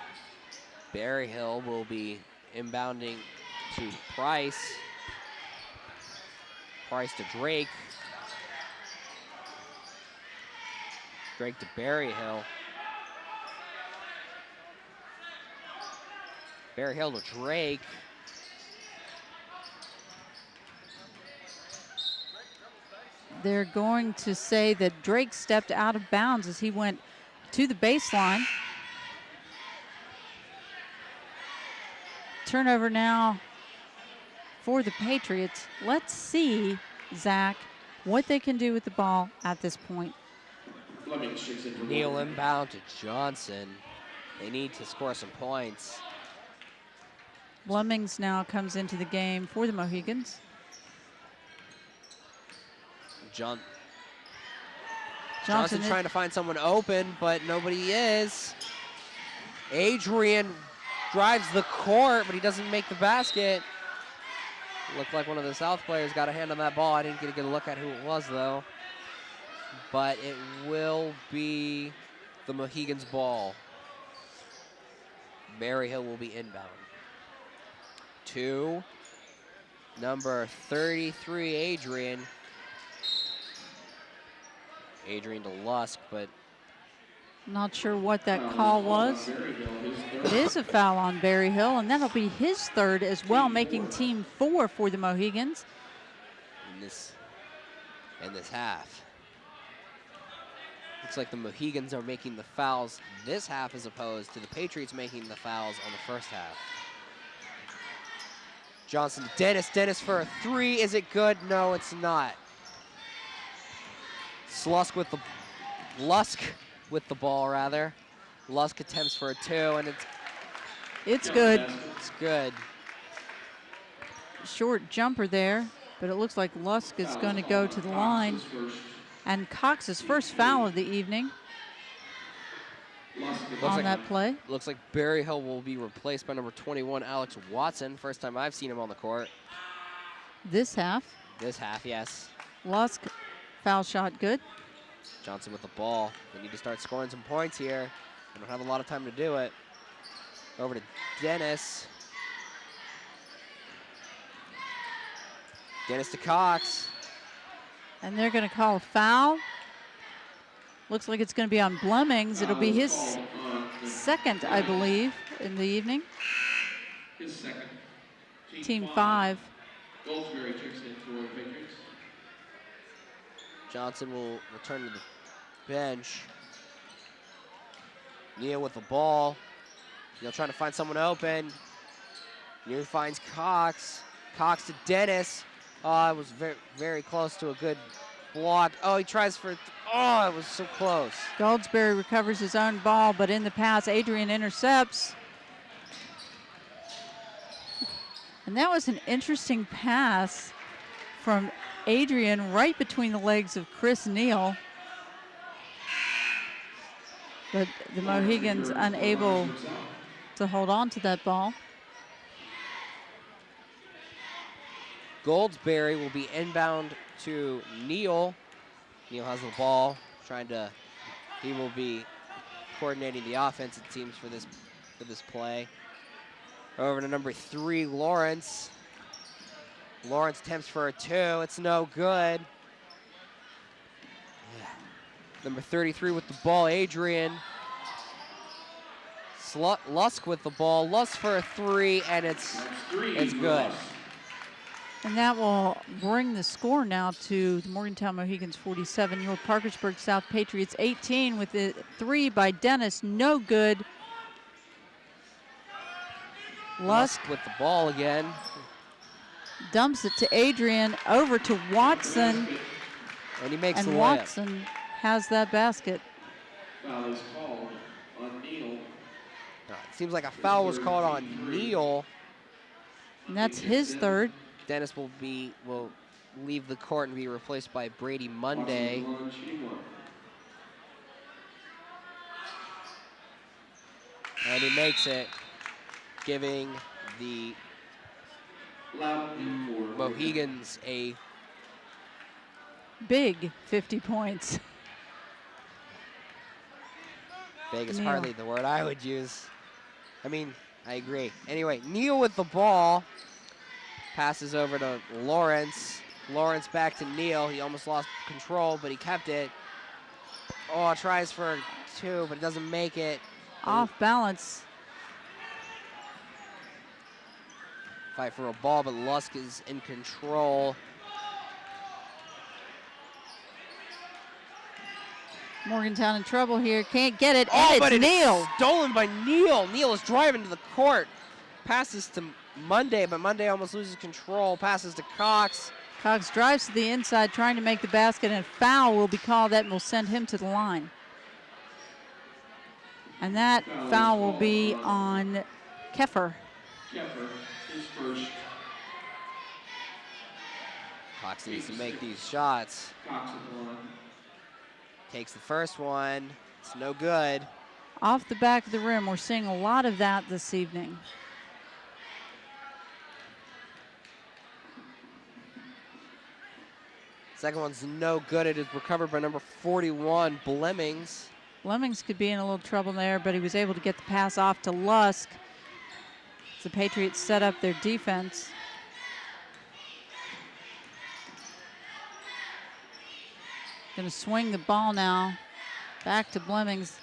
Berryhill will be inbounding to Price. Price to Drake. Drake to Berryhill. Berryhill to Drake. They're going to say that Drake stepped out of bounds as he went to the baseline. Turnover now for the Patriots. Let's see, Zach, what they can do with the ball at this point. Neal inbound to Johnson. They need to score some points. Flemings now comes into the game for the Mohigans. Johnson trying to find someone open, but nobody is. Adrian drives the court, but he doesn't make the basket. Looked like one of the South players got a hand on that ball. I didn't get a good look at who it was, though. But it will be the Mohigans' ball. Berryhill will be inbound. To number 33, Adrian. Adrian to Lusk, but not sure what that call was. It is a foul on Berryhill, and that'll be his third as well, making team 4 for the Mohigans. In this half. Looks like the Mohigans are making the fouls this half as opposed to the Patriots making the fouls on the first half. Johnson to Dennis. Dennis for a three. Is it good? No, it's not. Lusk with the ball, rather. Lusk attempts for a two, and it's good. It's good. Short jumper there, but it looks like Lusk is going to go to the line. And Cox's first foul of the evening on that play. Looks like Berryhill will be replaced by number 21, Alex Watson. First time I've seen him on the court. This half. This half, yes. Lusk, foul shot good. Johnson with the ball. They need to start scoring some points here. They don't have a lot of time to do it. Over to Dennis. Dennis to Cox. And they're going to call a foul. Looks like it's going to be on Flemings. It'll be his second, I believe, in the evening. His second. Team 5. Goldsberry checks in for Patriots. Johnson will return to the bench. Neal with the ball. Neal trying to find someone open. Neal finds Cox. Cox to Dennis. Oh, it was very, very close to a good block. Oh, he tries for, oh, it was so close. Goldsberry recovers his own ball, but in the pass, Adrian intercepts. And that was an interesting pass from Adrian right between the legs of Chris Neal. But the Mohigans unable to hold on to that ball. Goldsberry will be inbound to Neal. Neal has the ball, he will be coordinating the offense, it seems, for this for this play. Over to number 3, Lawrence. Lawrence attempts for a 2. It's no good. Yeah. Number 33 with the ball, Adrian. Lusk with the ball. Lusk for a 3, and it's good. And that will bring the score now to the Morgantown Mohigans 47, your Parkersburg South Patriots 18 with the 3 by Dennis, no good. Lusk with the ball again. Dumps it to Adrian, over to Watson. And he makes the and layup. Watson has that basket. Foul is called on Neal. It seems like a foul was called on Neal. And that's his third. Dennis will leave the court and be replaced by Brady Monday. And he makes it, giving the Mohigans a big 50 points. big is Neal. hardly the word I would use. I mean, I agree. Anyway, Neal with the ball. Passes over to Lawrence. Lawrence back to Neal. He almost lost control, but he kept it. Oh, tries for 2, but doesn't make it. Off balance. Fight for a ball, but Lusk is in control. Morgantown in trouble here. Can't get it. Oh, And but it's Neal. It's stolen by Neal. Neal is driving to the court. Passes to Monday, but Monday almost loses control. Passes to Cox. Cox drives to the inside trying to make the basket, and a foul will be called. That will send him to the line. And that foul will be on Keffer. Keffer is first. Cox needs to make these shots. Cox at the line. Takes the first one. It's no good. Off the back of the rim. We're seeing a lot of that this evening. Second one's no good. It is recovered by number 41, Blemmings. Lemmings could be in a little trouble there, but he was able to get the pass off to Lusk. The Patriots set up their defense. Going to swing the ball now. Back to Blemmings.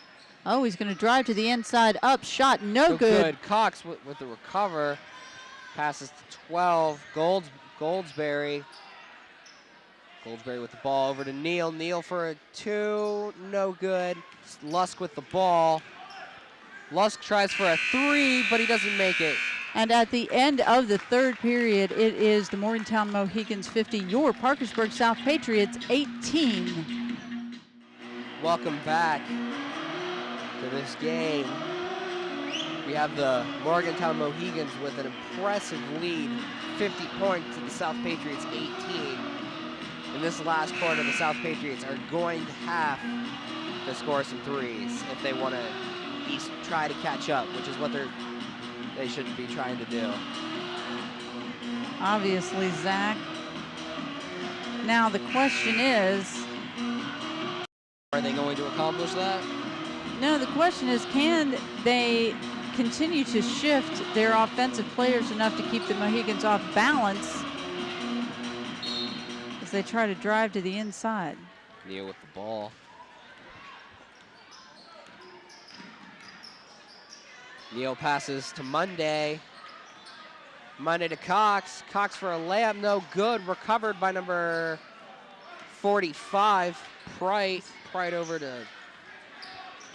Oh, he's going to drive to the inside. Up, shot, no good. Cox with the recover. Passes to 12. Goldsberry. Goldsberry with the ball over to Neal. Neal for a 2. No good. Lusk with the ball. Lusk tries for a 3, but he doesn't make it. And at the end of the third period, it is the Morgantown Mohigans 50, your Parkersburg South Patriots 18. Welcome back to this game. We have the Morgantown Mohigans with an impressive lead, 50 points to the South Patriots 18. In this last quarter, the South Patriots are going to have to score some threes if they want to at least try to catch up, which is what they shouldn't be trying to do. Obviously, Zach. Now the question is, are they going to accomplish that? no, the question is, can they continue to shift their offensive players enough to keep the Mohigans off balance as they try to drive to the inside? Neal with the ball. Neal passes to Monday. Monday to Cox. Cox for a layup, no good. Recovered by number 45, Prite. Prite over to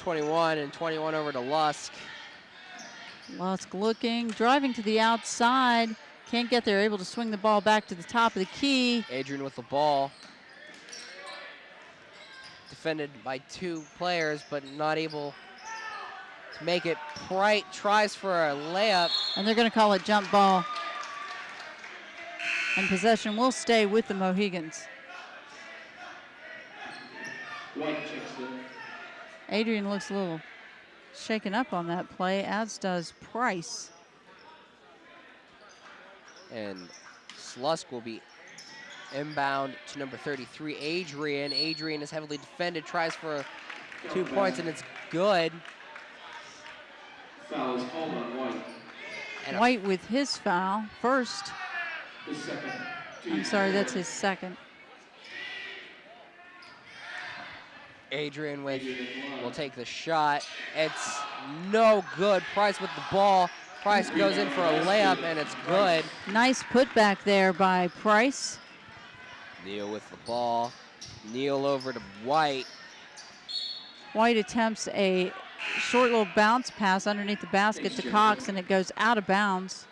21, and 21 over to Lusk. Lusk looking, driving to the outside. Can't get there, able to swing the ball back to the top of the key. Adrian with the ball. Defended by 2 players, but not able to make it. Prite tries for a layup. And they're going to call it jump ball. And possession will stay with the Mohigans. White checks in. Adrian looks a little shaken up on that play, as does Price. And Lusk will be inbound to number 33, Adrian. Adrian is heavily defended, tries for 2 points, and it's good. Foul is called on White. And White with his foul first. His second. I'm sorry, that's his second. Adrian will take the shot. It's no good. Price with the ball. Price goes in for a layup, and it's good. Nice putback there by Price. Neal with the ball. Neal over to White. White attempts a short little bounce pass underneath the basket to Cox, and it goes out of bounds.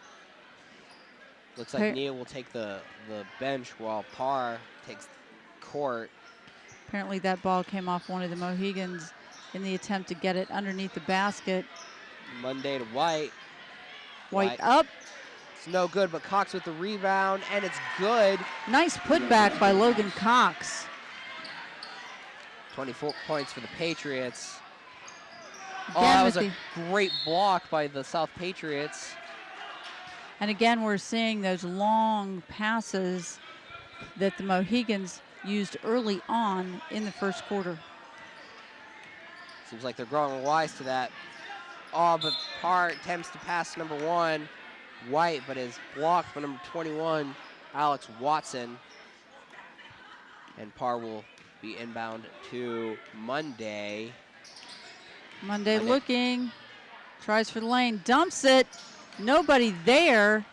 Looks like Neal will take the bench while Parr takes court. Apparently that ball came off one of the Mohigans in the attempt to get it underneath the basket. Monday to White. White up. It's no good, but Cox with the rebound, and it's good. Nice putback by Logan Cox. 24 points for the Patriots. Again, that was a great block by the South Patriots. And again, we're seeing those long passes that the Mohigans used early on in the first quarter. Seems like they're growing wise to that. Oh, but Parr attempts to pass number 1, White, but is blocked by number 21, Alex Watson. And Parr will be inbound to Monday. Monday looking, tries for the lane, dumps it. Nobody there.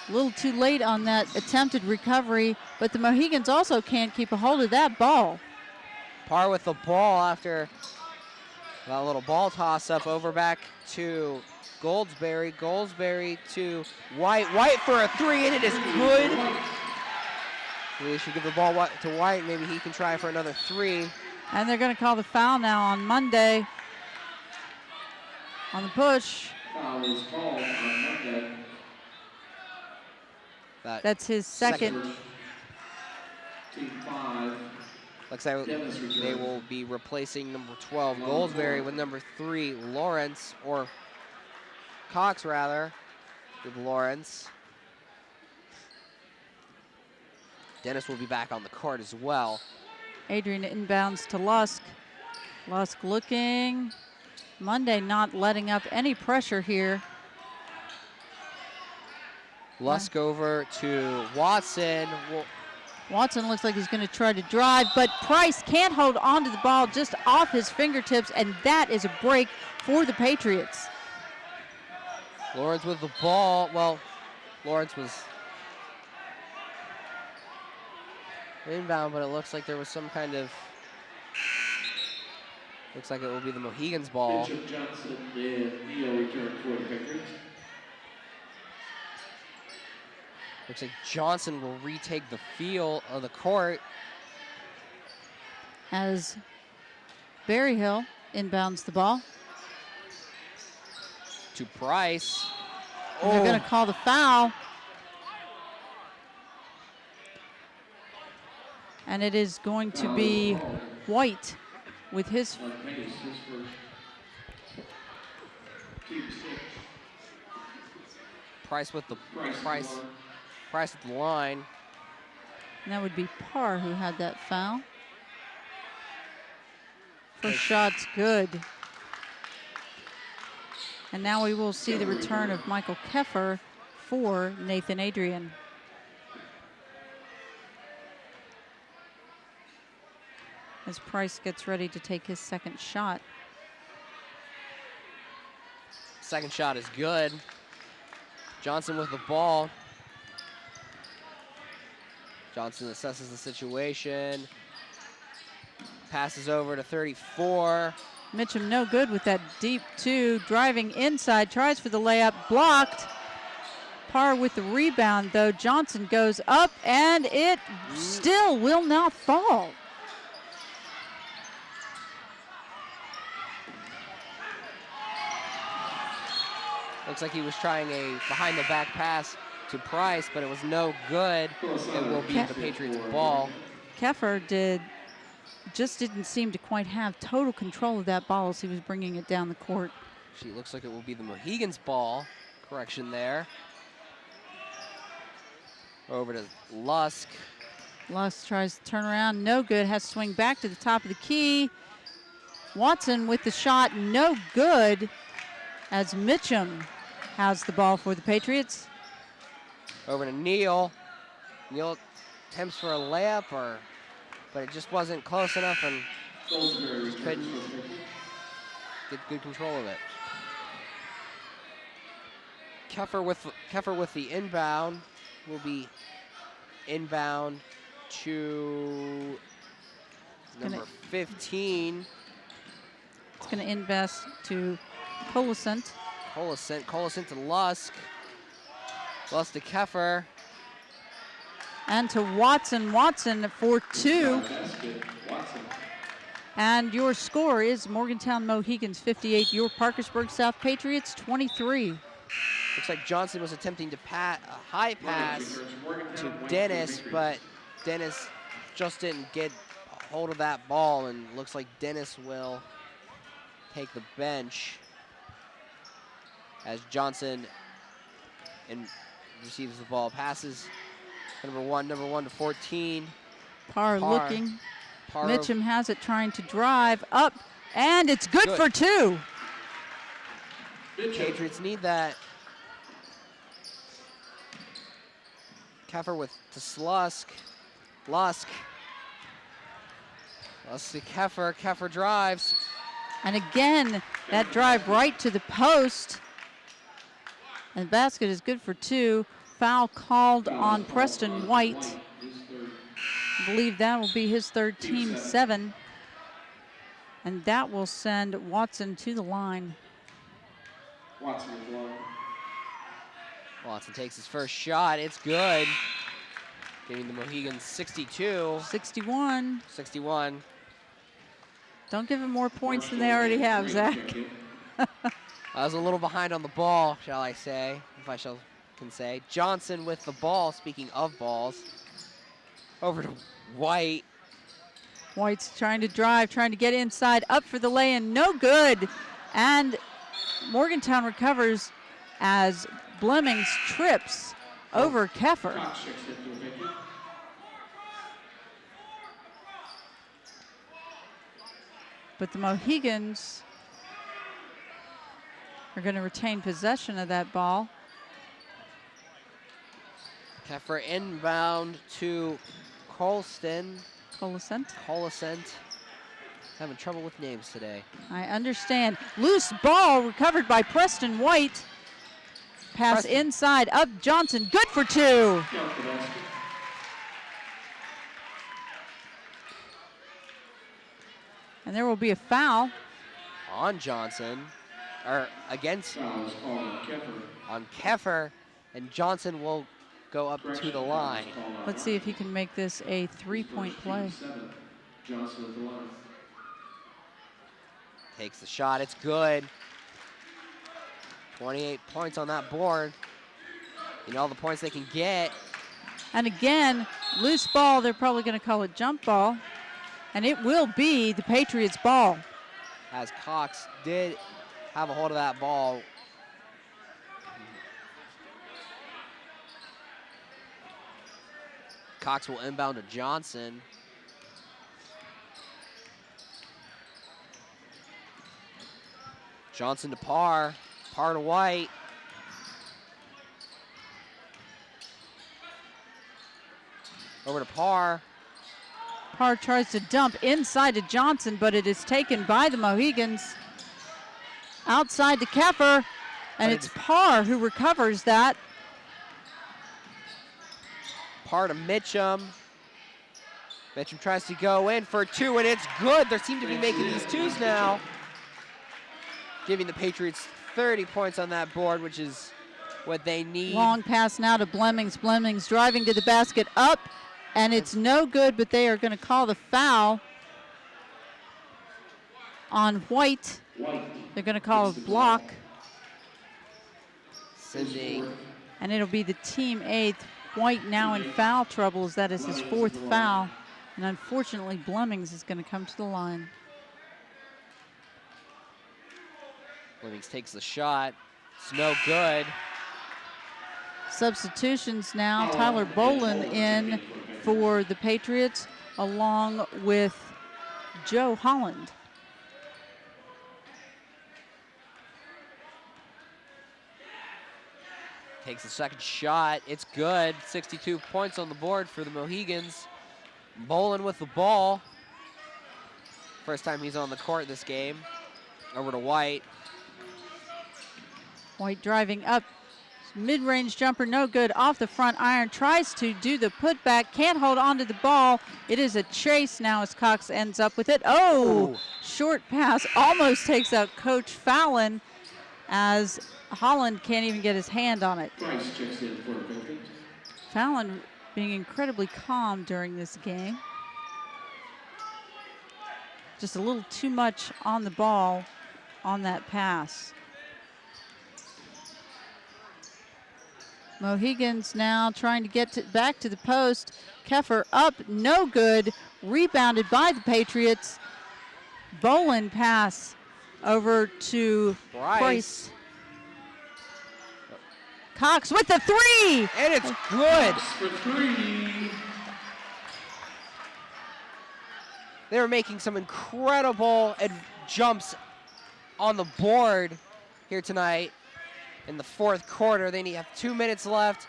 A little too late on that attempted recovery, but the Mohigans also can't keep a hold of that ball. Parr with the ball after that little ball toss up over back to Goldsberry. Goldsberry to White. White for a 3, and it is good. We should give the ball to White. Maybe he can try for another 3. And they're going to call the foul now on Monday on the push. Foul is called on Monday. That's his second. Team 5. Looks like they will be replacing number 12, Goldsberry, with number 3, Lawrence, or Cox rather, with Lawrence. Dennis will be back on the court as well. Adrian inbounds to Lusk. Lusk looking. Monday not letting up any pressure here. Lusk over to Watson. Watson looks like he's going to try to drive, but Price can't hold on to the ball, just off his fingertips, and that is a break for the Patriots. Lawrence with the ball. Well, Lawrence was inbound, but it looks like there was some kind of, looks like it will be the Mohigans ball. Bishop Johnson and Neal return for the Patriots. Looks like Johnson will retake the field of the court. As Berryhill inbounds the ball. To Price. And they're going to call the foul. And it is going to be White with his. Price with the Price at the line. And that would be Parr who had that foul. First shot's good. And now we will see the return of Michael Keffer for Nathan Adrian. As Price gets ready to take his second shot. Second shot is good. Johnson with the ball. Johnson assesses the situation. Passes over to 34. Mitchum no good with that deep 2. Driving inside, tries for the layup, blocked. Parr with the rebound though. Johnson goes up and it still will not fall. Looks like he was trying a behind the back pass to Price, but it was no good. It will be the Patriots ball. Keffer just didn't seem to quite have total control of that ball as he was bringing it down the court. She looks like it will be the Mohigans ball. Correction there. Over to Lusk. Lusk tries to turn around, no good, has to swing back to the top of the key. Watson with the shot, no good. as Mitchum has the ball for the Patriots. Over to Neal. Neal attempts for a layup, but it just wasn't close enough and just couldn't get good control of it. Keffer with the inbound will be inbound to number 15. It's going to invest to Colasent. Colasent to Lusk. Lusk to Keffer. And to Watson. Watson for 2. And your score is Morgantown Mohigans 58, your Parkersburg South Patriots 23. Looks like Johnson was attempting to a high pass to Dennis, but Dennis just didn't get hold of that ball, and looks like Dennis will take the bench as Johnson receives the ball. Passes number one to 14. Parr looking. Parr. Mitchum has it, trying to drive up, and it's good for 2. Patriots need that. Keffer to Slusk. Lusk to Keffer. Keffer drives. And again, that drive right to the post. And the basket is good for 2. Foul called on Preston White. I believe that will be his third, team 7. And that will send Watson to the line. Watson takes his first shot. It's good. Giving the Mohigans 62. 61. Don't give him more points than they already have, Zach. I was a little behind on the ball, shall I say, if I can say. Johnson with the ball, speaking of balls. Over to White. White's trying to drive, trying to get inside, up for the lay-in, no good. And Morgantown recovers as Blemmings trips over Keffer. But the Mohigans are going to retain possession of that ball. Keffer inbound to Colasent. Having trouble with names today. I understand. Loose ball recovered by Preston White. Pass inside, up Johnson, good for 2. And there will be a foul on Johnson, or against on Keffer, and Johnson will go up to the line. Let's see if he can make this a 3-point play. Takes the shot, it's good. 28 points on that board. You know, all the points they can get. And again, loose ball, they're probably going to call it jump ball. And it will be the Patriots' ball. As Cox did have a hold of that ball. Cox will inbound to Johnson. Johnson to Parr. Parr to White. Over to Parr. Parr tries to dump inside to Johnson, but it is taken by the Mohigans. Outside to Keffer, and it's Parr who recovers that. Parr to Mitchum. Mitchum tries to go in for 2, and it's good. They seem to be making these 2s now. Giving the Patriots 30 points on that board, which is what they need. Long pass now to Blemmings. Blemmings driving to the basket, up, and it's no good, but they are going to call the foul on White. They're going to call a block. Cindy. And it'll be the team 8th. White now in foul trouble, as that is his 4th foul. And unfortunately, Blemmings is going to come to the line. Blemmings takes the shot. It's no good. Substitutions now. Tyler Bolin in for the Patriots, along with Joe Holland. Takes the second shot. It's good. 62 points on the board for the Mohigans. Bolin with the ball. First time he's on the court this game. Over to White. White driving up. Mid-range jumper, no good. Off the front iron. Tries to do the putback. Can't hold on to the ball. It is a chase now as Cox ends up with it. Oh, short pass. Almost takes out Coach Fallon as Holland can't even get his hand on it. Price checks in for the Patriots. Fallon being incredibly calm during this game. Just a little too much on the ball on that pass. Mohigans now trying to get back to the post. Keffer up, no good. Rebounded by the Patriots. Bolin pass over to Price. Cox with the three! And it's good. For three. They were making some incredible jumps on the board here tonight in the fourth quarter. They have 2 minutes left.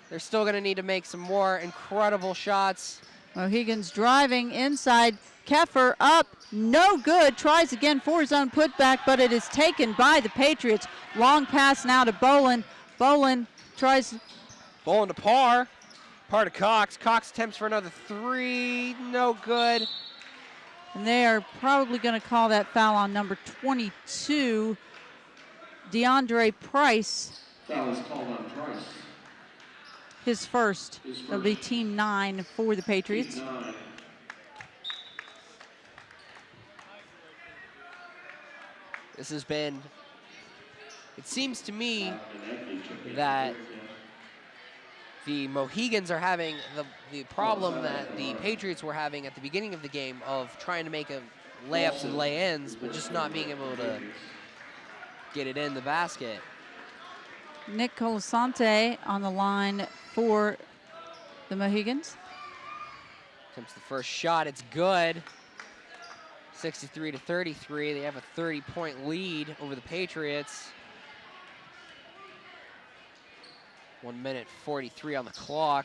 They're still going to need to make some more incredible shots. Mohigans driving inside. Keffer up, no good. Tries again for his own putback, but it is taken by the Patriots. Long pass now to Bolin. Bolin tries. Bolin to Parr. Parr to Cox. Cox attempts for another three. No good. And they are probably going to call that foul on number 22, DeAndre Price. Foul is called on Price. His first. It'll be team 9 for the Patriots. Team 9. This has been, it seems to me that the Mohigans are having the problem that the Patriots were having at the beginning of the game of trying to make layups and lay-ins, but just not being able to get it in the basket. Nick Colasante on the line for the Mohigans. Attempts the first shot, it's good. 63-33, they have a 30-point lead over the Patriots. 1 minute 43 on the clock.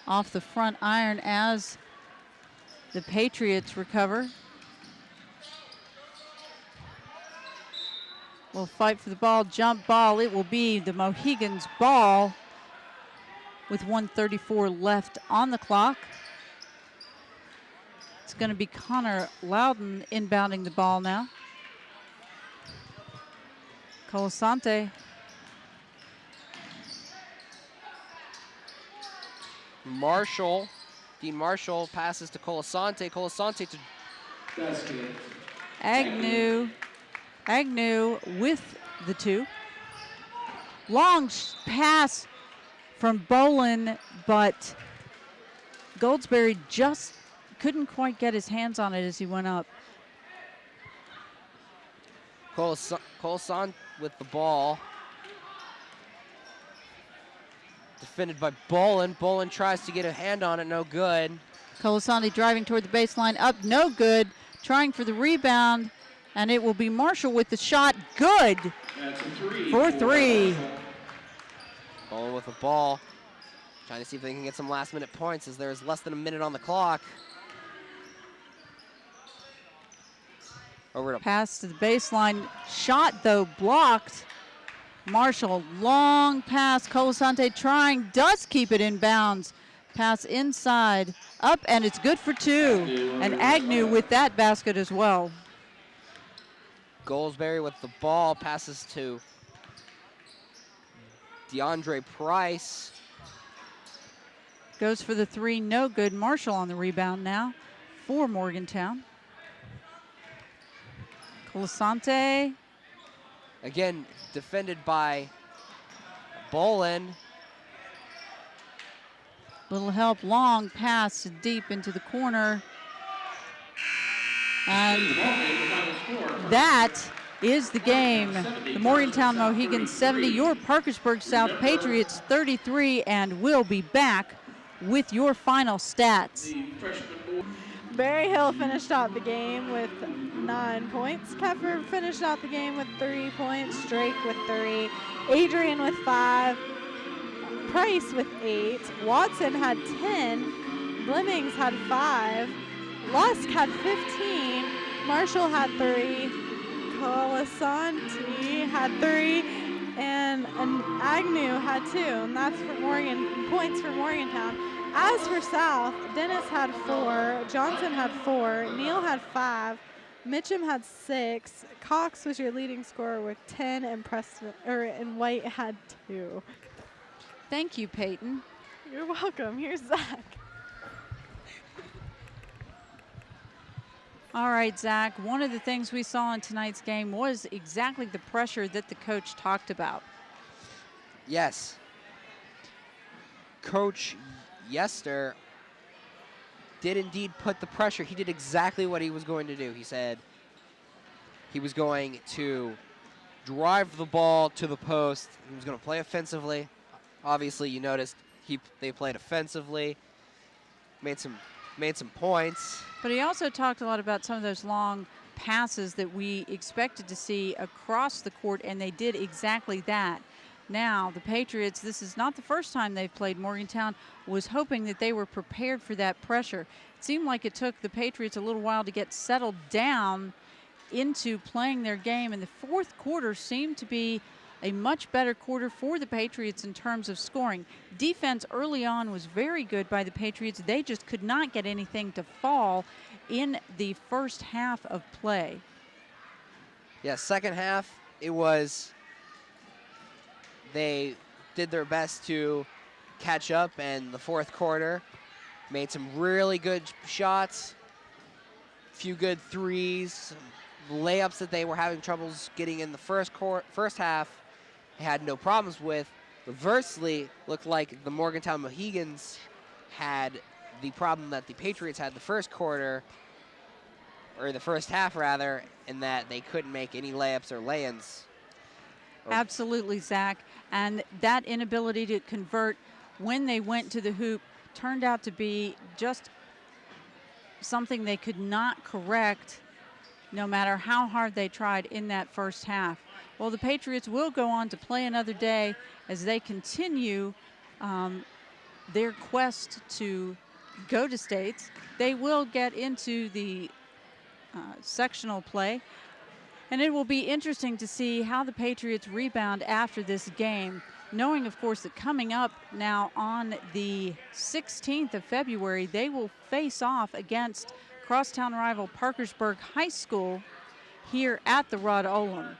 Off the front iron as the Patriots recover. Will fight for the ball, jump ball. It will be the Mohigans' ball with 1:34 left on the clock. It's going to be Connor Loudon inbounding the ball now. Colasante. Marshall, Dean Marshall passes to Colasante. Colasante to Agnew with the two. Long pass from Bolin, but Goldsberry just couldn't quite get his hands on it as he went up. Colasante with the ball. Defended by Bolin. Bolin tries to get a hand on it, no good. Colasante driving toward the baseline, up, no good. Trying for the rebound, and it will be Marshall with the shot, good. That's a three. For three. Bolin with the ball. Trying to see if they can get some last minute points as there's less than a minute on the clock. Over to Pass to the baseline, shot though blocked. Marshall, long pass, Colasante trying, does keep it in bounds. Pass inside, up, and it's good for two. And Agnew with that basket as well. Goldsberry with the ball, passes to DeAndre Price. Goes for the three, no good. Marshall on the rebound now for Morgantown. Colasante. Again, defended by Bolin. Little help, long pass deep into the corner. And that is the game. The Morgantown Mohigans 70, your Parkersburg South Patriots 33, and we'll be back with your final stats. Berry Hill finished out the game with 9 points. Keffer finished out the game with 3 points. Drake with 3. Adrian with 5. Price with 8. Watson had 10. Blimmings had 5. Lusk had 15. Marshall had 3. Colasanti had 3. And Agnew had 2. And that's for points for Morgantown. As for South, Dennis had 4. Johnson had 4. Neal had 5. Mitchum had 6. Cox was your leading scorer with 10, and White had 2. Thank you, Peyton. You're welcome. Here's Zach. All right, Zach, one of the things we saw in tonight's game was exactly the pressure that the coach talked about. Yes. Coach Yester did indeed put the pressure. He did exactly what he was going to do. He said he was going to drive the ball to the post. He was going to play offensively. Obviously, you noticed they played offensively, made some points. But he also talked a lot about some of those long passes that we expected to see across the court, and they did exactly that. Now, the Patriots, this is not the first time they've played Morgantown, was hoping that they were prepared for that pressure. It seemed like it took the Patriots a little while to get settled down into playing their game, and the fourth quarter seemed to be a much better quarter for the Patriots in terms of scoring. Defense early on was very good by the Patriots. They just could not get anything to fall in the first half of play. Yeah, second half, they did their best to catch up, and the fourth quarter made some really good shots, a few good threes, layups that they were having troubles getting in the first half. They had no problems with. Reversely, looked like the Morgantown Mohigans had the problem that the Patriots had the first quarter, or the first half rather, in that they couldn't make any layups or lay-ins. Absolutely, Zach. And that inability to convert when they went to the hoop turned out to be just something they could not correct no matter how hard they tried in that first half. Well, the Patriots will go on to play another day as they continue their quest to go to states. They will get into the sectional play, and it will be interesting to see how the Patriots rebound after this game, knowing, of course, that coming up now on the 16th of February, they will face off against crosstown rival Parkersburg High School here at the Rod Olam.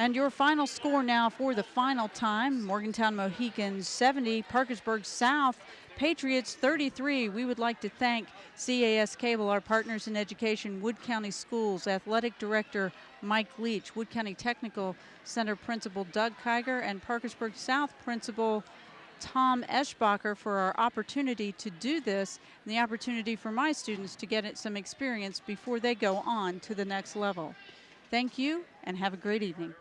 And your final score now for the final time, Morgantown Mohigans 70, Parkersburg South Patriots 33. We would like to thank CAS Cable, our partners in education, Wood County Schools, Athletic Director Mike Leach, Wood County Technical Center Principal Doug Kiger, and Parkersburg South Principal Tom Eschbacher for our opportunity to do this, and the opportunity for my students to get some experience before they go on to the next level. Thank you, and have a great evening.